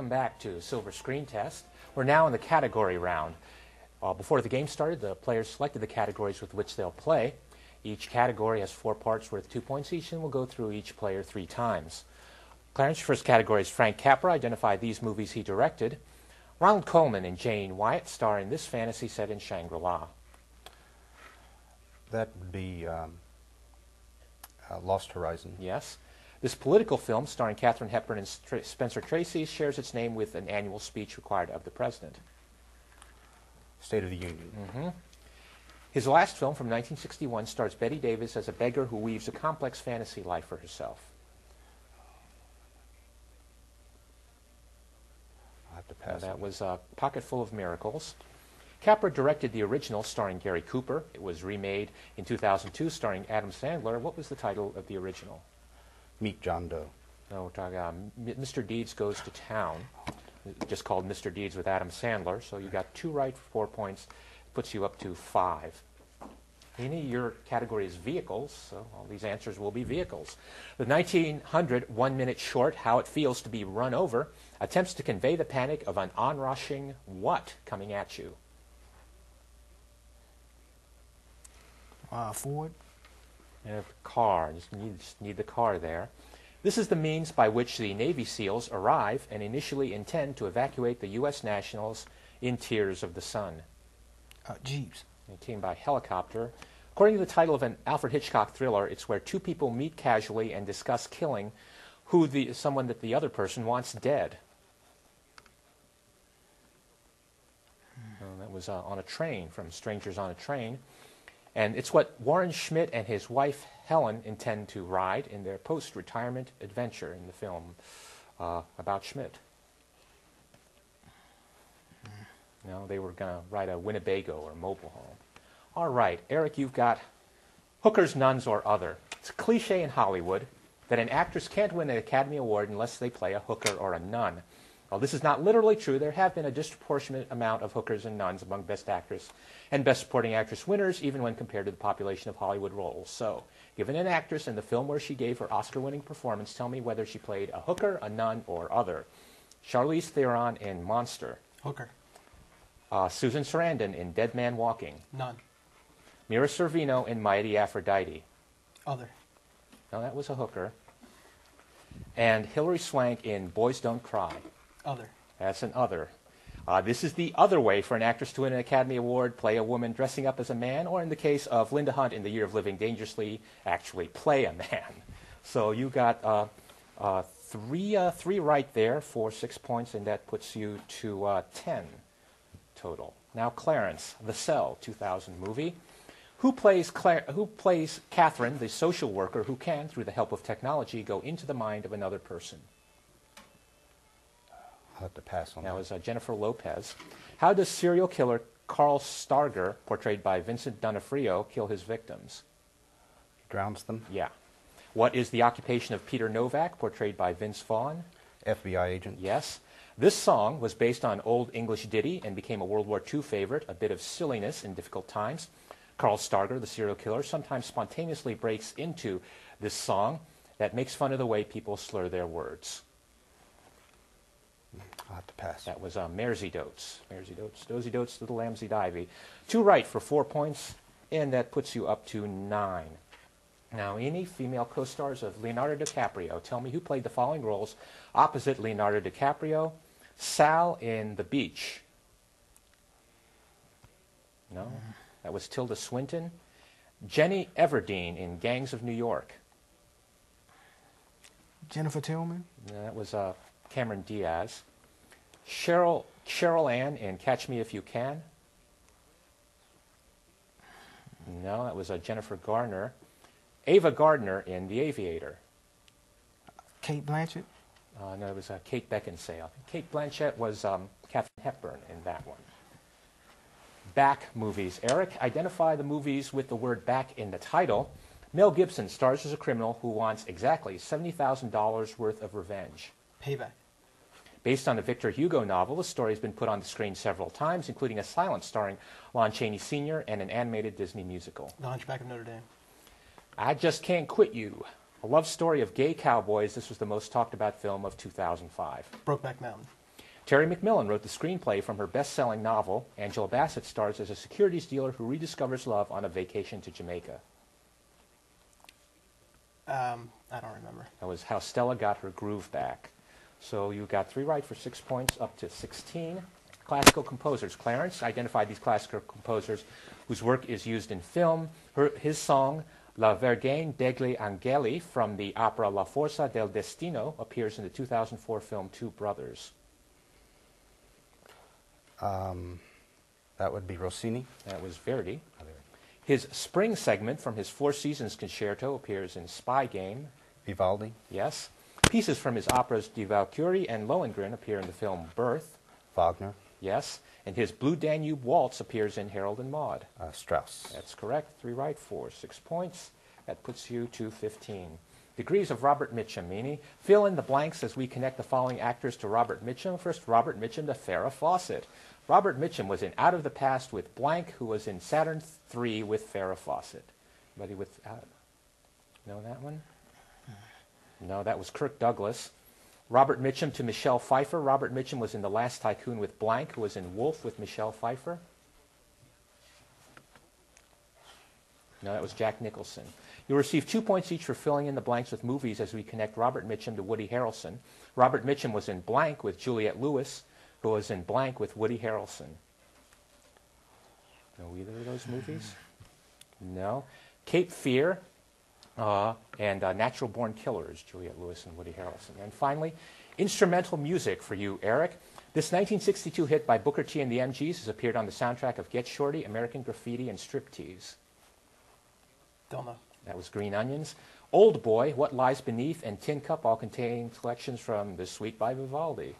welcome back to Silver Screen Test. We're now in the category round. Before the game started, the players selected the categories with which they'll play. Each category has 4 parts worth 2 points each, and we'll go through each player 3 times. Clarence, your first category is Frank Capra. Identify these movies he directed. Ronald Colman and Jane Wyatt star in this fantasy set in Shangri-La. That would be Lost Horizon. Yes. This political film, starring Katharine Hepburn and Spencer Tracy, shares its name with an annual speech required of the president. State of the Union. Mm-hmm. His last film from 1961 stars Bette Davis as a beggar who weaves a complex fantasy life for herself. I'll have to pass. That was A Pocket Full of Miracles. Capra directed the original starring Gary Cooper. It was remade in 2002 starring Adam Sandler. What was the title of the original? Meet John Doe. No, we're talking Mr. Deeds Goes to Town. Just called Mr. Deeds with Adam Sandler. So you got 2 right for 4 points. Puts you up to 5. Amy, your category is vehicles, so all these answers will be vehicles. The 1900 one-minute short, How It Feels to Be Run Over, attempts to convey the panic of an onrushing what coming at you? Ford. Car. Just need the car there. This is the means by which the Navy SEALs arrive and initially intend to evacuate the U.S. nationals in Tears of the Sun. Jeeps. Taken by helicopter. According to the title of an Alfred Hitchcock thriller, it's where 2 people meet casually and discuss killing someone that the other person wants dead. That was On a Train, from Strangers on a Train. And it's what Warren Schmidt and his wife Helen intend to ride in their post-retirement adventure in the film about Schmidt. No, they were going to ride a Winnebago or mobile home. All right, Eric, you've got hookers, nuns, or other. It's a cliche in Hollywood that an actress can't win an Academy Award unless they play a hooker or a nun. Well, this is not literally true. There have been a disproportionate amount of hookers and nuns among Best Actress and Best Supporting Actress winners, even when compared to the population of Hollywood roles. So, given an actress in the film where she gave her Oscar-winning performance, tell me whether she played a hooker, a nun, or other. Charlize Theron in Monster. Hooker. Susan Sarandon in Dead Man Walking. None. Mira Sorvino in Mighty Aphrodite. Other. No, that was a hooker. And Hilary Swank in Boys Don't Cry. Other. That's an other. This is the other way for an actress to win an Academy Award: play a woman dressing up as a man, or in the case of Linda Hunt in The Year of Living Dangerously, actually play a man. So you got 3 right there for 6 points, and that puts you to 10 total. Now, Clarence, The Cell 2000 movie. Who plays Catherine, the social worker who can, through the help of technology, go into the mind of another person? I'll have to pass on that. That was Jennifer Lopez. How does serial killer Carl Starger, portrayed by Vincent D'Onofrio, kill his victims? Drowns them. Yeah. What is the occupation of Peter Novak, portrayed by Vince Vaughn? FBI agent. Yes. This song was based on Old English ditty and became a World War II favorite, a bit of silliness in difficult times. Carl Starger, the serial killer, sometimes spontaneously breaks into this song that makes fun of the way people slur their words. I'll have to pass. That was Mersey Dotes. Mersey Dotes, Dozy Dotes, Little Lambsy Divey. 2 right for 4 points, and that puts you up to 9. Now, any female co-stars of Leonardo DiCaprio. Tell me who played the following roles opposite Leonardo DiCaprio. Sal in The Beach. No? That was Tilda Swinton. Jenny Everdeen in Gangs of New York. Jennifer Tillman. That was Cameron Diaz. Cheryl Ann in Catch Me If You Can. No, that was Jennifer Garner. Ava Gardner in The Aviator. Kate Blanchett. No, it was Kate Beckinsale. Kate Blanchett was Katharine Hepburn in that one. Back movies. Eric, identify the movies with the word back in the title. Mel Gibson stars as a criminal who wants exactly $70,000 worth of revenge. Payback. Based on a Victor Hugo novel, the story has been put on the screen several times, including a silent starring Lon Chaney Sr. and an animated Disney musical. The Hunchback of Notre Dame. I Just Can't Quit You. A love story of gay cowboys, this was the most talked about film of 2005. Brokeback Mountain. Terry McMillan wrote the screenplay from her best-selling novel. Angela Bassett stars as a securities dealer who rediscovers love on a vacation to Jamaica. I don't remember. That was How Stella Got Her Groove Back. So you got 3 right for 6 points, up to 16. Classical composers. Clarence identified these classical composers whose work is used in film. His song, La Vergine degli Angeli, from the opera La Forza del Destino, appears in the 2004 film Two Brothers. That would be Rossini. That was Verdi. His spring segment from his Four Seasons concerto appears in Spy Game. Vivaldi. Yes. Pieces from his operas Die Walküre and Lohengrin appear in the film Birth. Wagner. Yes. And his Blue Danube Waltz appears in Harold and Maude. Strauss. That's correct. 3 right for 6 points. That puts you to 15. Degrees of Robert Mitchum, Meanie. Fill in the blanks as we connect the following actors to Robert Mitchum. First, Robert Mitchum to Farrah Fawcett. Robert Mitchum was in Out of the Past with blank, who was in Saturn III with Farrah Fawcett. Anybody with know that one? No, that was Kirk Douglas. Robert Mitchum to Michelle Pfeiffer. Robert Mitchum was in The Last Tycoon with blank, who was in Wolf with Michelle Pfeiffer. No, that was Jack Nicholson. You'll receive 2 points each for filling in the blanks with movies as we connect Robert Mitchum to Woody Harrelson. Robert Mitchum was in blank with Juliette Lewis, who was in blank with Woody Harrelson. Know either of those movies? No. Cape Fear and Natural Born Killers, Juliette Lewis and Woody Harrelson. And finally, instrumental music for you, Eric. This 1962 hit by Booker T and the MGs has appeared on the soundtrack of Get Shorty, American Graffiti, and Striptease. Don't know. That was Green Onions. Old Boy, What Lies Beneath, and Tin Cup all contain selections from The Suite by Vivaldi.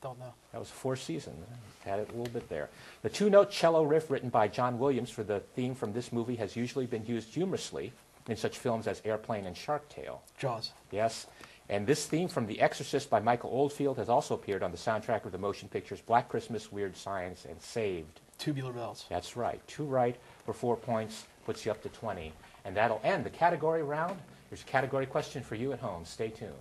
Don't know. That was Four Seasons. Had it a little bit there. The 2-note cello riff written by John Williams for the theme from this movie has usually been used humorously in such films as Airplane and Shark Tale. Jaws. Yes. And this theme from The Exorcist by Michael Oldfield has also appeared on the soundtrack of the motion pictures Black Christmas, Weird Science, and Saved. Tubular Bells. That's right. 2 right for 4 points puts you up to 20. And that'll end the category round. There's a category question for you at home. Stay tuned.